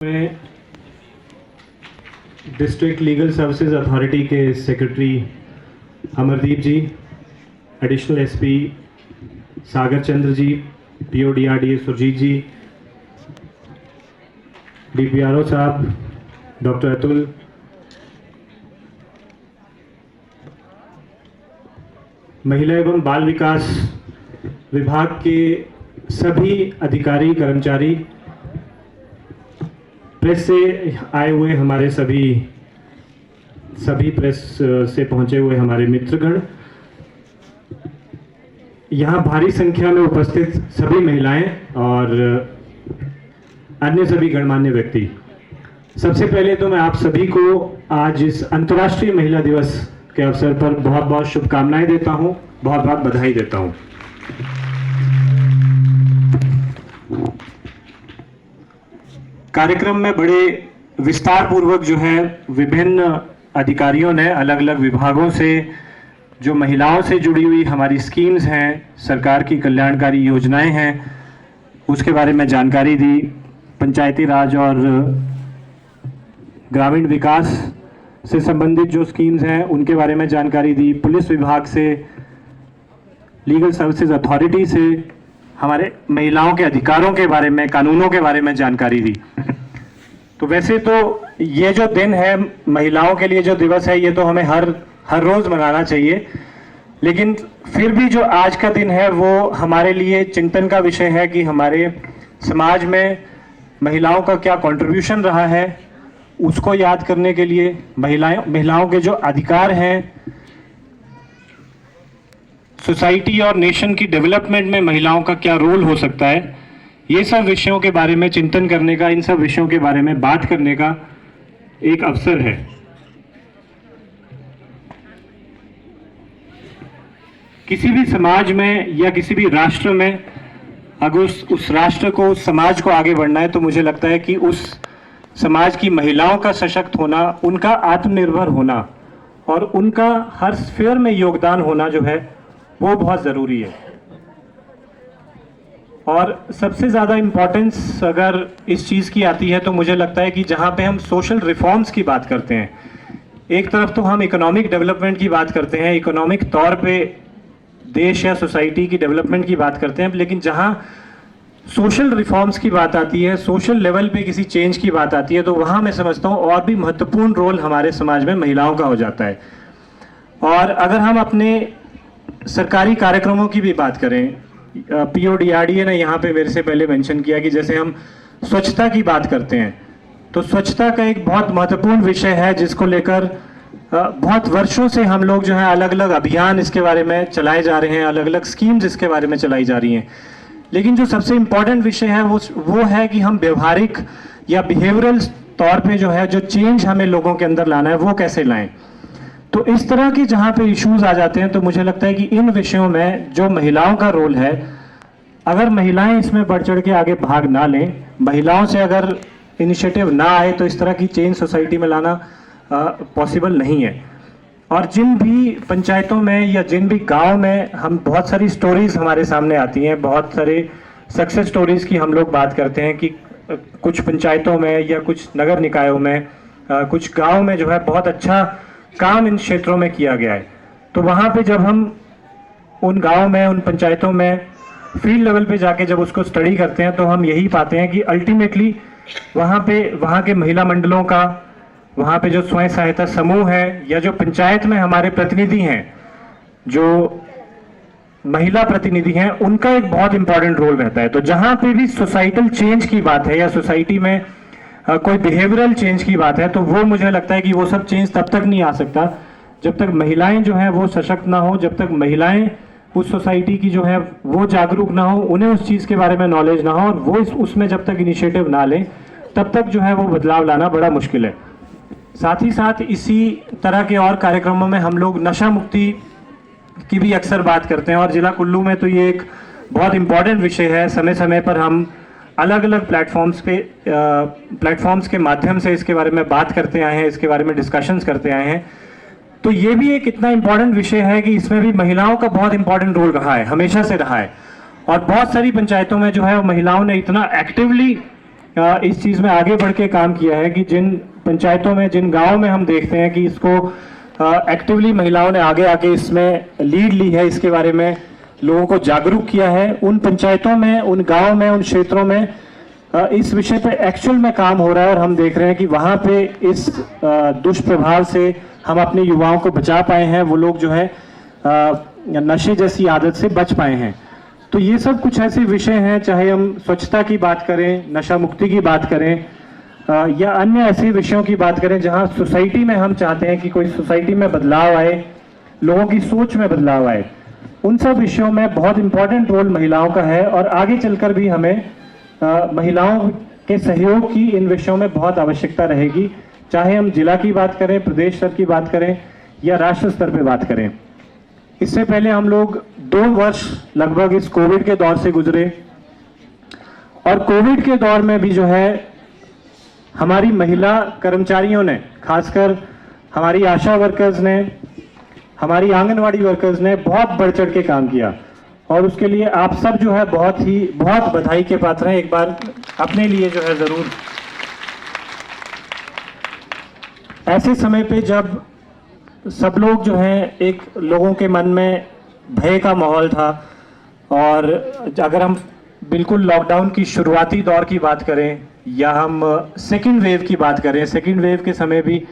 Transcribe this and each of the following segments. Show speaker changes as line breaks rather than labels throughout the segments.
में district legal services authority के secretary Amardeep जी, additional SP सागर Chandra ji, PO DRDA Surjit जी, DPRO साहब doctor Atul, महिला एवं बाल विकास विभाग के सभी अधिकारी कर्मचारी, प्रेस से आए हुए हमारे सभी प्रेस से पहुंचे हुए हमारे मित्रगण, यहाँ भारी संख्या में उपस्थित सभी महिलाएं और अन्य सभी गणमान्य व्यक्ति, सबसे पहले तो मैं आप सभी को आज इस अंतर्राष्ट्रीय महिला दिवस के अवसर पर बहुत बहुत शुभकामनाएं देता हूं, बहुत बहुत बधाई देता हूं। कार्यक्रम में बड़े विस्तार पूर्वक जो है विभिन्न अधिकारियों ने अलग अलग विभागों से जो महिलाओं से जुड़ी हुई हमारी स्कीम्स हैं, सरकार की कल्याणकारी योजनाएं हैं, उसके बारे में जानकारी दी। पंचायती राज और ग्रामीण विकास से संबंधित जो स्कीम्स हैं उनके बारे में जानकारी दी। पुलिस विभाग से, लीगल सर्विसेज अथॉरिटी से हमारे महिलाओं के अधिकारों के बारे में, कानूनों के बारे में जानकारी दी। तो वैसे तो ये जो दिन है महिलाओं के लिए, जो दिवस है, ये तो हमें हर रोज मनाना चाहिए, लेकिन फिर भी जो आज का दिन है वो हमारे लिए चिंतन का विषय है कि हमारे समाज में महिलाओं का क्या कंट्रीब्यूशन रहा है, उसको याद करने के लिए महिलाओं के जो अधिकार हैं, सोसाइटी और नेशन की डेवलपमेंट में महिलाओं का क्या रोल हो सकता है, ये सब विषयों के बारे में चिंतन करने का, इन सब विषयों के बारे में बात करने का एक अवसर है। किसी भी समाज में या किसी भी राष्ट्र में अगर उस राष्ट्र को, उस समाज को आगे बढ़ना है तो मुझे लगता है कि उस समाज की महिलाओं का सशक्त होना, उनका आत्मनिर्भर होना और उनका हर स्फीयर में योगदान होना जो है वो बहुत ज़रूरी है। और सबसे ज़्यादा इम्पोर्टेंस अगर इस चीज़ की आती है तो मुझे लगता है कि जहाँ पे हम सोशल रिफॉर्म्स की बात करते हैं, एक तरफ तो हम इकोनॉमिक डेवलपमेंट की बात करते हैं, इकोनॉमिक तौर पे देश या सोसाइटी की डेवलपमेंट की बात करते हैं, लेकिन जहाँ सोशल रिफॉर्म्स की बात आती है, सोशल लेवल पे किसी चेंज की बात आती है, तो वहाँ मैं समझता हूँ और भी महत्वपूर्ण रोल हमारे समाज में महिलाओं का हो जाता है। और अगर हम अपने सरकारी कार्यक्रमों की भी बात करें, पीओ डीआरडीए ने यहाँ पे मेरे से पहले मेंशन किया कि जैसे हम स्वच्छता की बात करते हैं, तो स्वच्छता का एक बहुत महत्वपूर्ण विषय है जिसको लेकर बहुत वर्षों से हम लोग जो है अलग अलग अभियान इसके बारे में चलाए जा रहे हैं, अलग अलग स्कीम्स इसके बारे में चलाई जा रही हैं। लेकिन जो सबसे इम्पोर्टेंट विषय है वो है कि हम व्यवहारिक या बिहेवियरल तौर पे जो है, जो चेंज हमें लोगों के अंदर लाना है वो कैसे लाएं। तो इस तरह के जहाँ पे इश्यूज आ जाते हैं तो मुझे लगता है कि इन विषयों में जो महिलाओं का रोल है, अगर महिलाएं इसमें बढ़ चढ़ के आगे भाग ना लें, महिलाओं से अगर इनिशिएटिव ना आए तो इस तरह की चेंज सोसाइटी में लाना पॉसिबल नहीं है। और जिन भी पंचायतों में या जिन भी गांव में हम बहुत सारी स्टोरीज हमारे सामने आती हैं, बहुत सारे सक्सेस स्टोरीज की हम लोग बात करते हैं कि कुछ पंचायतों में या कुछ नगर निकायों में, कुछ गाँव में जो है बहुत अच्छा काम इन क्षेत्रों में किया गया है। तो वहाँ पे जब हम उन गाँव में, उन पंचायतों में फील्ड लेवल पे जाके जब उसको स्टडी करते हैं तो हम यही पाते हैं कि अल्टीमेटली वहाँ के महिला मंडलों का, वहाँ पे जो स्वयं सहायता समूह है या जो पंचायत में हमारे प्रतिनिधि हैं, जो महिला प्रतिनिधि हैं, उनका एक बहुत इंपॉर्टेंट रोल रहता है। तो जहाँ पे भी सोसाइटल चेंज की बात है या सोसाइटी में कोई बिहेवियरल चेंज की बात है, तो वो मुझे लगता है कि वो सब चेंज तब तक नहीं आ सकता जब तक महिलाएं जो हैं वो सशक्त ना हो, जब तक महिलाएं उस सोसाइटी की जो है वो जागरूक ना हो, उन्हें उस चीज़ के बारे में नॉलेज ना हो और वो उसमें जब तक इनिशिएटिव ना लें तब तक जो है वो बदलाव लाना बड़ा मुश्किल है। साथ ही साथ इसी तरह के और कार्यक्रमों में हम लोग नशा मुक्ति की भी अक्सर बात करते हैं और जिला कुल्लू में तो ये एक बहुत इम्पॉर्टेंट विषय है। समय समय पर हम अलग अलग प्लेटफॉर्म्स के माध्यम से इसके बारे में बात करते आए हैं, इसके बारे में डिस्कशंस करते आए हैं। तो ये भी एक इतना इम्पॉर्टेंट विषय है कि इसमें भी महिलाओं का बहुत इम्पॉर्टेंट रोल रहा है, हमेशा से रहा है। और बहुत सारी पंचायतों में जो है महिलाओं ने इतना एक्टिवली इस चीज़ में आगे बढ़ के काम किया है कि जिन पंचायतों में, जिन गांवों में हम देखते हैं कि इसको एक्टिवली महिलाओं ने आगे आके इसमें लीड ली है, इसके बारे में लोगों को जागरूक किया है, उन पंचायतों में, उन गाँव में, उन क्षेत्रों में इस विषय पे एक्चुअल में काम हो रहा है और हम देख रहे हैं कि वहाँ पे इस दुष्प्रभाव से हम अपने युवाओं को बचा पाए हैं। वो लोग जो है नशे जैसी आदत से बच पाए हैं। तो ये सब कुछ ऐसे विषय हैं, चाहे हम स्वच्छता की बात करें, नशा मुक्ति की बात करें या अन्य ऐसे विषयों की बात करें जहां सोसाइटी में हम चाहते हैं कि कोई सोसाइटी में बदलाव आए, लोगों की सोच में बदलाव आए, उन सब विषयों में बहुत इंपॉर्टेंट रोल महिलाओं का है और आगे चलकर भी हमें महिलाओं के सहयोग की इन विषयों में बहुत आवश्यकता रहेगी, चाहे हम जिला की बात करें, प्रदेश स्तर की बात करें या राष्ट्र स्तर पर बात करें। इससे पहले हम लोग 2 वर्ष लगभग इस कोविड के दौर से गुजरे और कोविड के दौर में भी जो है हमारी महिला कर्मचारियों ने, खासकर हमारी आशा वर्कर्स ने, हमारी आंगनवाड़ी वर्कर्स ने बहुत बढ़ चढ़ के काम किया और उसके लिए आप सब जो है बहुत बधाई के पात्र हैं। एक बार अपने लिए जो है जरूर। ऐसे समय पे जब सब लोग जो हैं, एक लोगों के मन में भय का माहौल था और अगर हम बिल्कुल लॉकडाउन की शुरुआती दौर की बात करें या हम सेकेंड वेव की बात करें, सेकेंड वेव के समय भी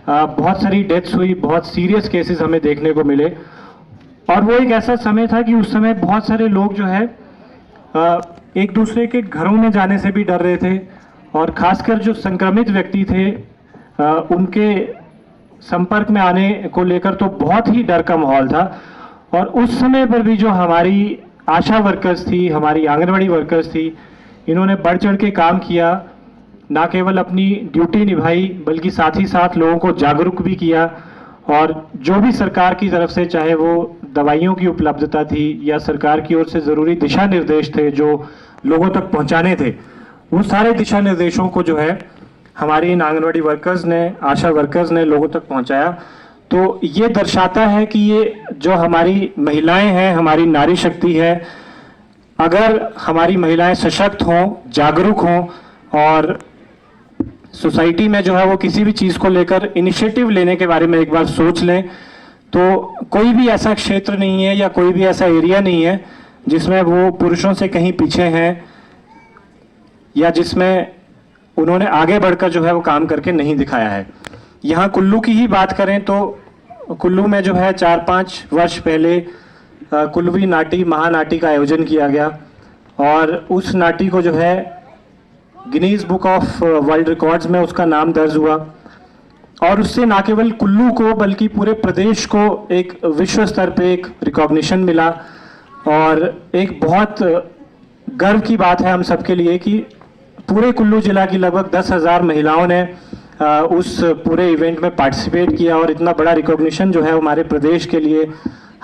बहुत सारी डेथ्स हुई, बहुत सीरियस केसेस हमें देखने को मिले और वो एक ऐसा समय था कि उस समय बहुत सारे लोग जो है एक दूसरे के घरों में जाने से भी डर रहे थे और खासकर जो संक्रमित व्यक्ति थे उनके संपर्क में आने को लेकर तो बहुत ही डर का माहौल था। और उस समय पर भी जो हमारी आशा वर्कर्स थी, हमारी आंगनवाड़ी वर्कर्स थी, इन्होंने बढ़ चढ़ के काम किया, ना केवल अपनी ड्यूटी निभाई बल्कि साथ ही साथ लोगों को जागरूक भी किया और जो भी सरकार की तरफ से, चाहे वो दवाइयों की उपलब्धता थी या सरकार की ओर से ज़रूरी दिशा निर्देश थे जो लोगों तक पहुंचाने थे, वो सारे दिशा निर्देशों को जो है हमारी इन आंगनवाड़ी वर्कर्स ने, आशा वर्कर्स ने लोगों तक पहुंचाया। तो ये दर्शाता है कि ये जो हमारी महिलाएं हैं, हमारी नारी शक्ति है, अगर हमारी महिलाएं सशक्त हों, जागरूक हों और सोसाइटी में जो है वो किसी भी चीज़ को लेकर इनिशिएटिव लेने के बारे में एक बार सोच लें, तो कोई भी ऐसा क्षेत्र नहीं है या कोई भी ऐसा एरिया नहीं है जिसमें वो पुरुषों से कहीं पीछे हैं या जिसमें उन्होंने आगे बढ़कर जो है वो काम करके नहीं दिखाया है। यहाँ कुल्लू की ही बात करें तो कुल्लू में जो है 4-5 वर्ष पहले कुल्लवी नाटी, महानाटी का आयोजन किया गया और उस नाटी को जो है Guinness book of world records में उसका नाम दर्ज हुआ और उससे ना केवल कुल्लू को बल्कि पूरे प्रदेश को एक विश्व स्तर पे एक रिकॉग्निशन मिला और एक बहुत गर्व की बात है हम सबके लिए कि पूरे कुल्लू जिला की लगभग 10,000 महिलाओं ने उस पूरे इवेंट में पार्टिसिपेट किया और इतना बड़ा रिकॉग्निशन जो है हमारे प्रदेश के लिए,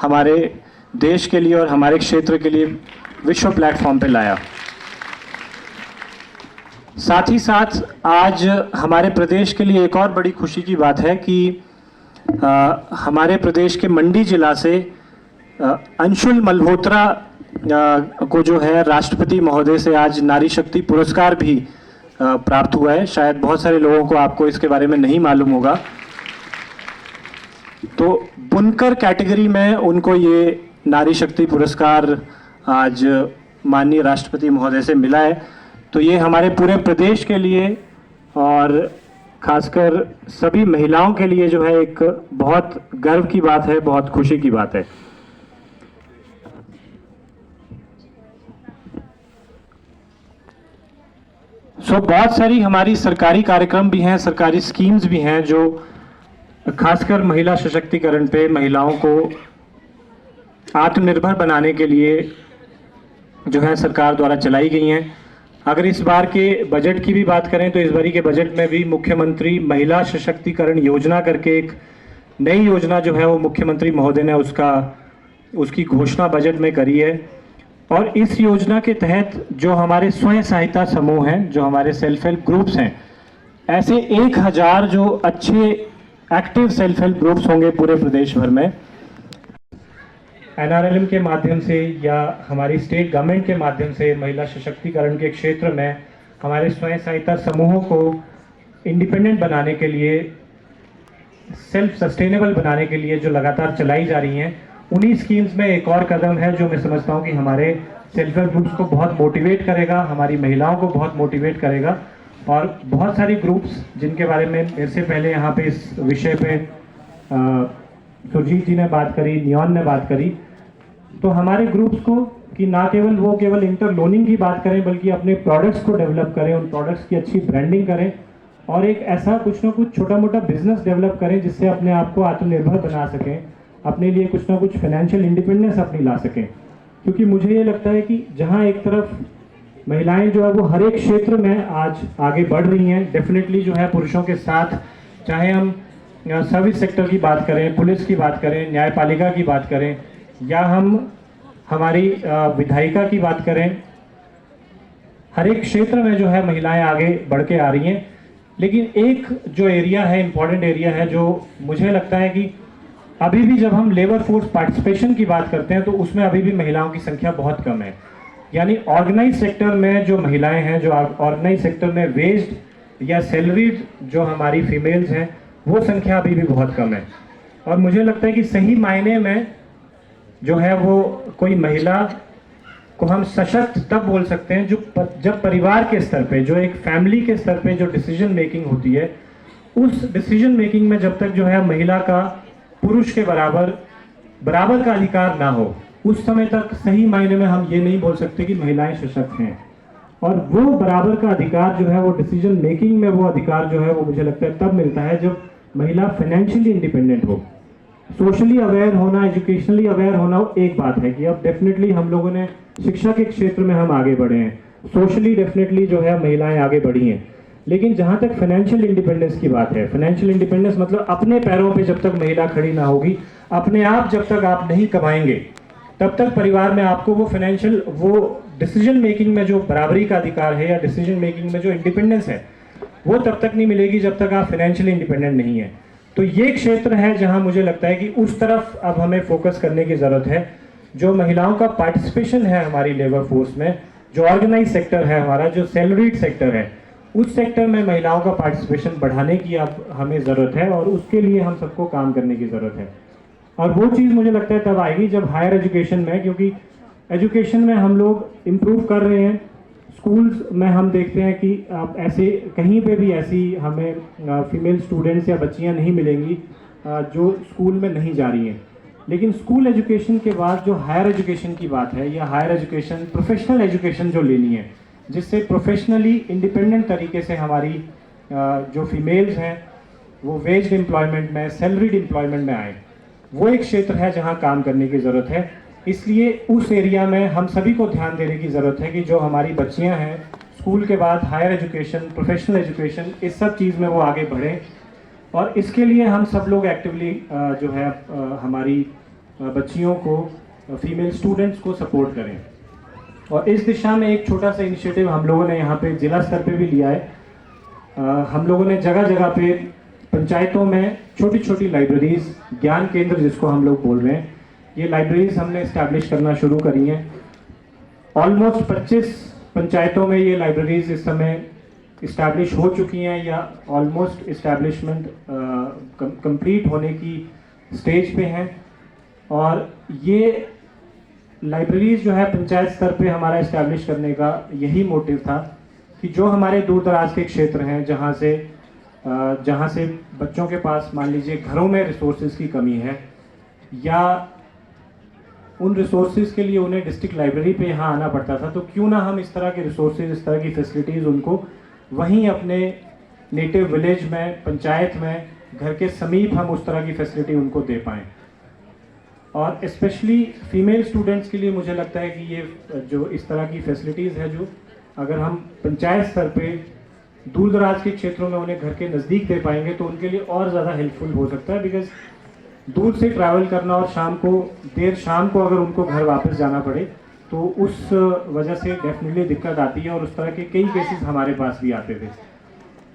हमारे देश के लिए और हमारे क्षेत्र के लिए विश्व प्लेटफॉर्म पे लाया। साथ ही साथ आज हमारे प्रदेश के लिए एक और बड़ी खुशी की बात है कि हमारे प्रदेश के मंडी जिला से अंशुल मल्होत्रा को जो है राष्ट्रपति महोदय से आज नारी शक्ति पुरस्कार भी प्राप्त हुआ है। शायद बहुत सारे लोगों को, आपको इसके बारे में नहीं मालूम होगा। तो बुनकर कैटेगरी में उनको ये नारी शक्ति पुरस्कार आज माननीय राष्ट्रपति महोदय से मिला है। तो ये हमारे पूरे प्रदेश के लिए और खासकर सभी महिलाओं के लिए जो है एक बहुत गर्व की बात है, बहुत खुशी की बात है। बहुत सारी हमारी सरकारी कार्यक्रम भी हैं, सरकारी स्कीम्स भी हैं जो खासकर महिला सशक्तिकरण पे, महिलाओं को आत्मनिर्भर बनाने के लिए जो है सरकार द्वारा चलाई गई हैं। अगर इस बार के बजट की भी बात करें तो इस बारी के बजट में भी मुख्यमंत्री महिला सशक्तिकरण योजना करके एक नई योजना जो है वो मुख्यमंत्री महोदय ने उसकी घोषणा बजट में करी है और इस योजना के तहत जो हमारे स्वयं सहायता समूह हैं, जो हमारे सेल्फ हेल्प ग्रुप्स हैं, ऐसे 1000 जो अच्छे एक्टिव सेल्फ हेल्प ग्रुप्स होंगे पूरे प्रदेश भर में, NRLM के माध्यम से या हमारी स्टेट गवर्नमेंट के माध्यम से महिला सशक्तिकरण के क्षेत्र में हमारे स्वयं सहायता समूहों को इंडिपेंडेंट बनाने के लिए, सेल्फ सस्टेनेबल बनाने के लिए जो लगातार चलाई जा रही हैं, उन्हीं स्कीम्स में एक और कदम है जो मैं समझता हूँ कि हमारे सेल्फ हेल्प ग्रुप्स को बहुत मोटिवेट करेगा, हमारी महिलाओं को बहुत मोटिवेट करेगा। और बहुत सारी ग्रुप्स जिनके बारे में मेरे से पहले यहाँ पे इस विषय पे सुरजीत जी ने बात करी, नियॉन ने बात करी, तो हमारे ग्रुप्स को कि ना केवल इंटरलोनिंग की बात करें, बल्कि अपने प्रोडक्ट्स को डेवलप करें, उन प्रोडक्ट्स की अच्छी ब्रांडिंग करें और एक ऐसा कुछ ना कुछ छोटा मोटा बिजनेस डेवलप करें जिससे अपने आप को आत्मनिर्भर बना सकें, अपने लिए कुछ ना कुछ फाइनेंशियल इंडिपेंडेंस अपनी ला सकें। क्योंकि मुझे ये लगता है कि जहाँ एक तरफ महिलाएं जो है वो हर एक क्षेत्र में आज आगे बढ़ रही हैं, डेफिनेटली जो है पुरुषों के साथ, चाहे हम सर्विस सेक्टर की बात करें, पुलिस की बात करें, न्यायपालिका की बात करें, या हम हमारी विधायिका की बात करें, हर एक क्षेत्र में जो है महिलाएं आगे बढ़ के आ रही हैं। लेकिन एक जो एरिया है, इम्पॉर्टेंट एरिया है, जो मुझे लगता है कि अभी भी जब हम लेबर फोर्स पार्टिसिपेशन की बात करते हैं तो उसमें अभी भी महिलाओं की संख्या बहुत कम है। यानी ऑर्गेनाइज सेक्टर में जो महिलाएं हैं, जो ऑर्गेनाइज सेक्टर में वेज्ड या सैलरीड जो हमारी फीमेल्स हैं, वो संख्या अभी भी बहुत कम है। और मुझे लगता है कि सही मायने में जो है वो कोई महिला को हम सशक्त तब बोल सकते हैं जब परिवार के स्तर पे, जो एक फैमिली के स्तर पे जो डिसीजन मेकिंग होती है, उस डिसीजन मेकिंग में जब तक जो है महिला का पुरुष के बराबर का अधिकार ना हो, उस समय तक सही मायने में हम ये नहीं बोल सकते कि महिलाएं सशक्त हैं। और वो बराबर का अधिकार जो है वो डिसीजन मेकिंग में, वो अधिकार जो है वो मुझे लगता है तब मिलता है जब महिला फाइनेंशियली इंडिपेंडेंट हो। सोशली अवेयर होना, एजुकेशनली अवेयर होना एक बात है कि अब डेफिनेटली हम लोगों ने शिक्षा के क्षेत्र में हम आगे बढ़े हैं, सोशली डेफिनेटली जो है महिलाएं आगे बढ़ी हैं। लेकिन जहाँ तक फाइनेंशियल इंडिपेंडेंस की बात है, फाइनेंशियल इंडिपेंडेंस मतलब अपने पैरों पे जब तक महिला खड़ी ना होगी, अपने आप जब तक आप नहीं कमाएंगे, तब तक परिवार में आपको वो फाइनेंशियल, वो डिसीजन मेकिंग में जो बराबरी का अधिकार है या डिसीजन मेकिंग में जो इंडिपेंडेंस है, वो तब तक नहीं मिलेगी जब तक आप फाइनेंशियली इंडिपेंडेंट नहीं है। तो ये क्षेत्र है जहां मुझे लगता है कि उस तरफ अब हमें फोकस करने की जरूरत है। जो महिलाओं का पार्टिसिपेशन है हमारी लेबर फोर्स में, जो ऑर्गेनाइज सेक्टर है हमारा, जो सैलरीड सेक्टर है, उस सेक्टर में महिलाओं का पार्टिसिपेशन बढ़ाने की अब हमें ज़रूरत है और उसके लिए हम सबको काम करने की ज़रूरत है। और वो चीज़ मुझे लगता है तब आएगी जब हायर एजुकेशन में, क्योंकि एजुकेशन में हम लोग इम्प्रूव कर रहे हैं। स्कूल्स में हम देखते हैं कि आप ऐसे कहीं पे भी ऐसी हमें फीमेल स्टूडेंट्स या बच्चियां नहीं मिलेंगी जो स्कूल में नहीं जा रही हैं। लेकिन स्कूल एजुकेशन के बाद जो हायर एजुकेशन की बात है, या हायर एजुकेशन, प्रोफेशनल एजुकेशन जो लेनी है, जिससे प्रोफेशनली इंडिपेंडेंट तरीके से हमारी जो फीमेल्स हैं वो वेज्ड एम्प्लॉयमेंट में, सैलरीड एम्प्लॉयमेंट में आए, वो एक क्षेत्र है जहाँ काम करने की ज़रूरत है। इसलिए उस एरिया में हम सभी को ध्यान देने की ज़रूरत है कि जो हमारी बच्चियां हैं स्कूल के बाद हायर एजुकेशन, प्रोफेशनल एजुकेशन, इस सब चीज़ में वो आगे बढ़ें। और इसके लिए हम सब लोग एक्टिवली जो है हमारी बच्चियों को, फीमेल स्टूडेंट्स को सपोर्ट करें। और इस दिशा में एक छोटा सा इनिशिएटिव हम लोगों ने यहाँ पे जिला स्तर पे भी लिया है। हम लोगों ने जगह जगह पे पंचायतों में छोटी छोटी लाइब्रेरीज, ज्ञान केंद्र जिसको हम लोग बोल रहे हैं, ये लाइब्रेरीज हमने इस्टेब्लिश करना शुरू करी हैं। ऑलमोस्ट 25 पंचायतों में ये लाइब्रेरीज इस समय इस्टेब्लिश हो चुकी हैं या ऑलमोस्ट इस्टेब्लिशमेंट कंप्लीट होने की स्टेज पे हैं। और ये लाइब्रेरीज जो है पंचायत स्तर पे हमारा इस्टेब्लिश करने का यही मोटिव था कि जो हमारे दूर दराज के क्षेत्र हैं, जहाँ से बच्चों के पास मान लीजिए घरों में रिसोर्सेज की कमी है, या उन रिसोर्सेज के लिए उन्हें डिस्ट्रिक्ट लाइब्रेरी पे यहाँ आना पड़ता था, तो क्यों ना हम इस तरह के रिसोर्सेज, इस तरह की फैसिलिटीज़ उनको वहीं अपने नेटिव विलेज में, पंचायत में, घर के समीप हम उस तरह की फैसिलिटी उनको दे पाएँ। और स्पेशली फीमेल स्टूडेंट्स के लिए मुझे लगता है कि ये जो इस तरह की फैसिलिटीज़ है, जो अगर हम पंचायत स्तर पे दूर दराज के क्षेत्रों में उन्हें घर के नज़दीक दे पाएंगे तो उनके लिए और ज़्यादा हेल्पफुल हो सकता है। बिकॉज दूर से ट्रैवल करना और देर शाम को अगर उनको घर वापस जाना पड़े तो उस वजह से डेफिनेटली दिक्कत आती है, और उस तरह के कई केसेस हमारे पास भी आते थे।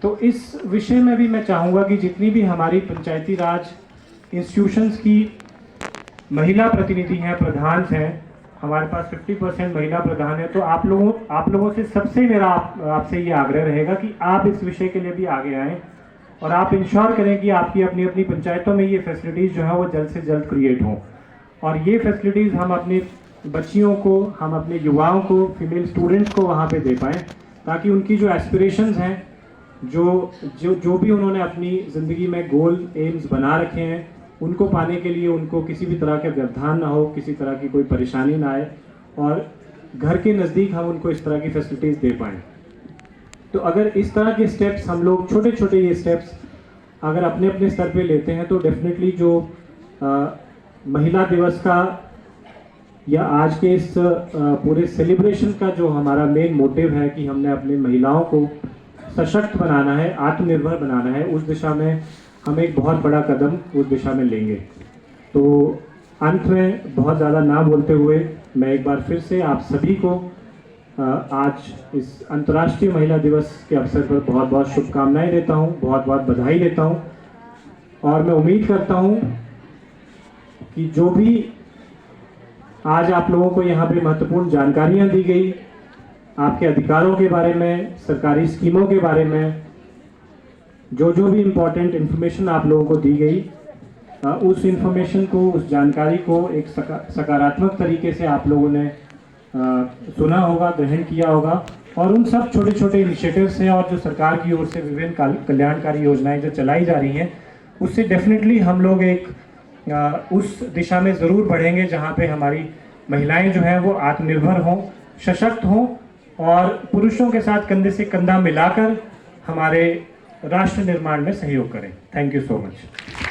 तो इस विषय में भी मैं चाहूँगा कि जितनी भी हमारी पंचायती राज इंस्टीट्यूशंस की महिला प्रतिनिधि हैं, प्रधान हैं, हमारे पास 50% महिला प्रधान है। तो आप लोगों से सबसे मेरा आपसे ये आग्रह रहेगा कि आप इस विषय के लिए भी आगे आएँ और आप इंश्योर करें कि आपकी अपनी अपनी पंचायतों में ये फैसिलिटीज़ जो है वो जल्द से जल्द क्रिएट हों। और ये फैसिलिटीज़ हम अपनी बच्चियों को, हम अपने युवाओं को, फीमेल स्टूडेंट्स को वहाँ पे दे पाएँ, ताकि उनकी जो एस्पिरेशंस हैं, जो भी उन्होंने अपनी ज़िंदगी में गोल एम्स बना रखे हैं, उनको पाने के लिए उनको किसी भी तरह का व्यवधान ना हो, किसी तरह की कोई परेशानी ना आए और घर के नज़दीक हम उनको इस तरह की फैसिलिटीज़ दे पाएँ। तो अगर इस तरह के स्टेप्स हम लोग छोटे छोटे ये स्टेप्स अगर अपने अपने स्तर पे लेते हैं तो डेफिनेटली जो महिला दिवस का या आज के इस पूरे सेलिब्रेशन का जो हमारा मेन मोटिव है कि हमने अपने महिलाओं को सशक्त बनाना है, आत्मनिर्भर बनाना है, उस दिशा में हम एक बहुत बड़ा कदम उस दिशा में लेंगे। तो अंत में बहुत ज़्यादा ना बोलते हुए मैं एक बार फिर से आप सभी को आज इस अंतर्राष्ट्रीय महिला दिवस के अवसर पर बहुत बहुत शुभकामनाएं देता हूं, बहुत बहुत बधाई देता हूं और मैं उम्मीद करता हूं कि जो भी आज आप लोगों को यहाँ पे महत्वपूर्ण जानकारियाँ दी गई, आपके अधिकारों के बारे में, सरकारी स्कीमों के बारे में, जो भी इम्पोर्टेंट इन्फॉर्मेशन आप लोगों को दी गई, उस इन्फॉर्मेशन को, उस जानकारी को एक सकारात्मक तरीके से आप लोगों ने सुना होगा, ग्रहण किया होगा और उन सब छोटे छोटे इनिशिएटिव से और जो सरकार की ओर से विभिन्न कल्याणकारी योजनाएं जो चलाई जा रही हैं, उससे डेफिनेटली हम लोग एक उस दिशा में ज़रूर बढ़ेंगे जहां पे हमारी महिलाएं जो हैं वो आत्मनिर्भर हों, सशक्त हों और पुरुषों के साथ कंधे से कंधा मिलाकर हमारे राष्ट्र निर्माण में सहयोग करें। Thank you so much.